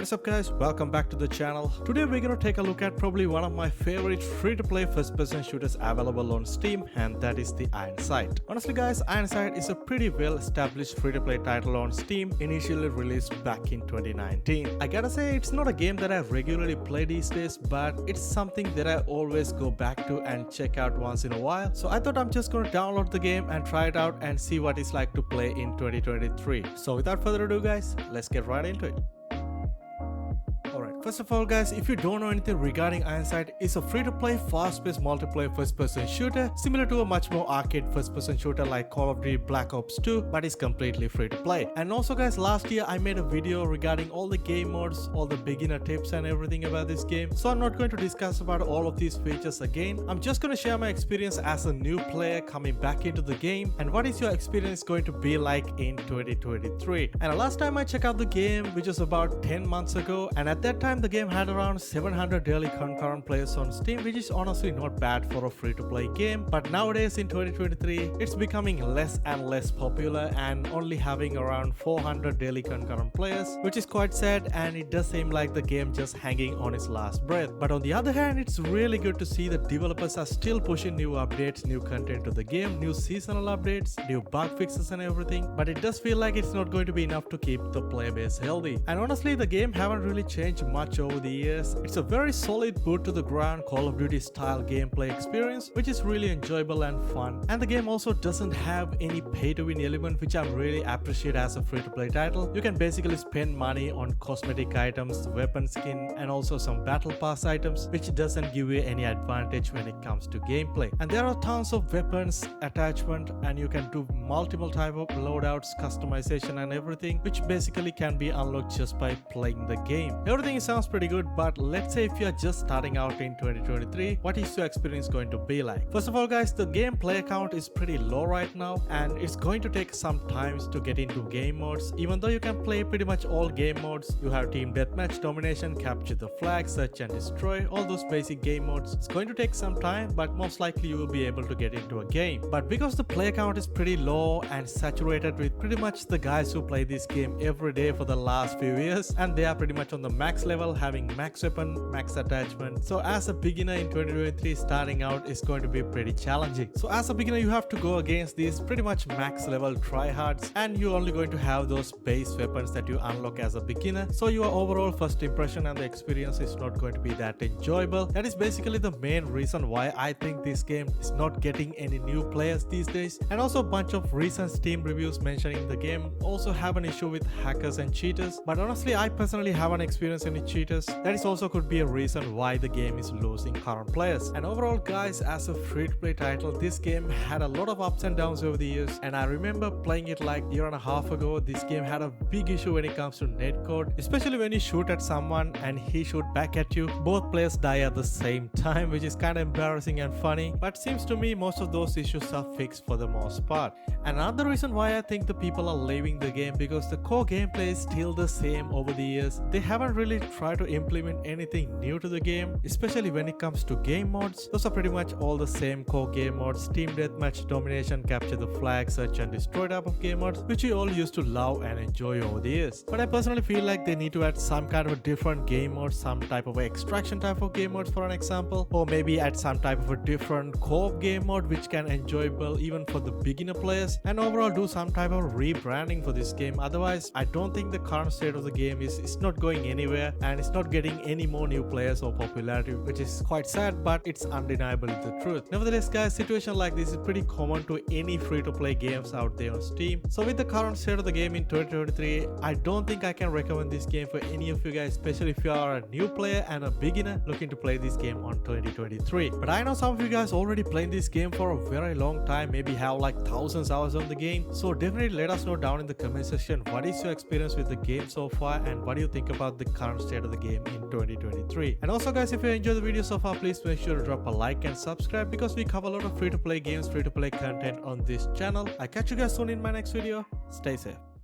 What is up guys, welcome back to the channel. Today we're gonna take a look at probably one of my favorite free-to-play first-person shooters available on Steam, and that is the Ironsight. Honestly guys, Ironsight is a pretty well-established free-to-play title on Steam, initially released back in 2019. I gotta say it's not a game that I regularly play these days, but it's something that I always go back to and check out once in a while. So I thought I'm just gonna download the game and try it out and see what it's like to play in 2023. So without further ado guys, let's get right into it. First of all guys, if you don't know anything regarding Ironsight, it's a free-to-play, fast-paced multiplayer first-person shooter similar to a much more arcade first-person shooter like Call of Duty Black Ops 2, but it's completely free-to-play. And also guys, last year I made a video regarding all the game modes, all the beginner tips and everything about this game, so I'm not going to discuss about all of these features again. I'm just going to share my experience as a new player coming back into the game and what is your experience going to be like in 2023. And the last time I checked out the game, which was about 10 months ago, and at that time the game had around 700 daily concurrent players on Steam, which is honestly not bad for a free-to-play game. But nowadays in 2023, it's becoming less and less popular and only having around 400 daily concurrent players, which is quite sad, and it does seem like the game just hanging on its last breath. But on the other hand, it's really good to see that developers are still pushing new updates, new content to the game, new seasonal updates, new bug fixes and everything. But it does feel like it's not going to be enough to keep the player base healthy. And honestly, the game haven't really changed much over the years. It's a very solid boot to the ground Call of Duty style gameplay experience, which is really enjoyable and fun. And the game also doesn't have any pay to win element, which I really appreciate as a free to play title. You can basically spend money on cosmetic items, weapon skin, and also some battle pass items, which doesn't give you any advantage when it comes to gameplay. And there are tons of weapons, attachment, and you can do multiple type of loadouts, customization and everything, which basically can be unlocked just by playing the game. Everything sounds pretty good, but let's say if you are just starting out in 2023, what is your experience going to be like? First of all guys, the game player count is pretty low right now, and it's going to take some time to get into game modes. Even though you can play pretty much all game modes, you have team deathmatch, domination, capture the flag, search and destroy, all those basic game modes. It's going to take some time, but most likely you will be able to get into a game. But because the player count is pretty low and saturated with pretty much the guys who play this game every day for the last few years, and they are pretty much on the max level, having max weapon, max attachment. So as a beginner in 2023, starting out is going to be pretty challenging. So as a beginner, you have to go against these pretty much max level tryhards, and you're only going to have those base weapons that you unlock as a beginner. So your overall first impression and the experience is not going to be that enjoyable. That is basically the main reason why I think this game is not getting any new players these days. And also a bunch of recent Steam reviews mentioning the game also have an issue with hackers and cheaters. But honestly, I personally haven't experienced any cheaters. That is also could be a reason why the game is losing current players. And overall guys, as a free-to-play title, this game had a lot of ups and downs over the years, and I remember playing it like a year and a half ago. This game had a big issue when it comes to netcode, especially when you shoot at someone and he shoot back at you. Both players die at the same time, which is kind of embarrassing and funny, but seems to me most of those issues are fixed for the most part. And another reason why I think the people are leaving the game, because the core gameplay is still the same over the years. They haven't really tried to implement anything new to the game, especially when it comes to game modes. Those are pretty much all the same core game modes: team deathmatch, domination, capture the flag, search and destroy type of game modes, which we all used to love and enjoy over the years. But I personally feel like they need to add some kind of a different game mode, some type of extraction type of game modes for an example, or maybe add some type of a different co-op game mode which can enjoyable even for the beginner players, and overall do some type of rebranding for this game. Otherwise, I don't think the current state of the game is not going anywhere, and it's not getting any more new players or popularity, which is quite sad, but it's undeniably the truth. Nevertheless guys, situation like this is pretty common to any free-to-play games out there on Steam. So with the current state of the game in 2023, I don't think I can recommend this game for any of you guys, especially if you are a new player and a beginner looking to play this game on 2023. But I know some of you guys already playing this game for a very long time, maybe have like thousands of hours on the game. So definitely let us know down in the comment section what is your experience with the game so far, and what do you think about the current state of the game in 2023. And also guys, if you enjoyed the video so far, please make sure to drop a like and subscribe, because we cover a lot of free to play games, free to play content on this channel. I'll catch you guys soon in my next video. Stay safe.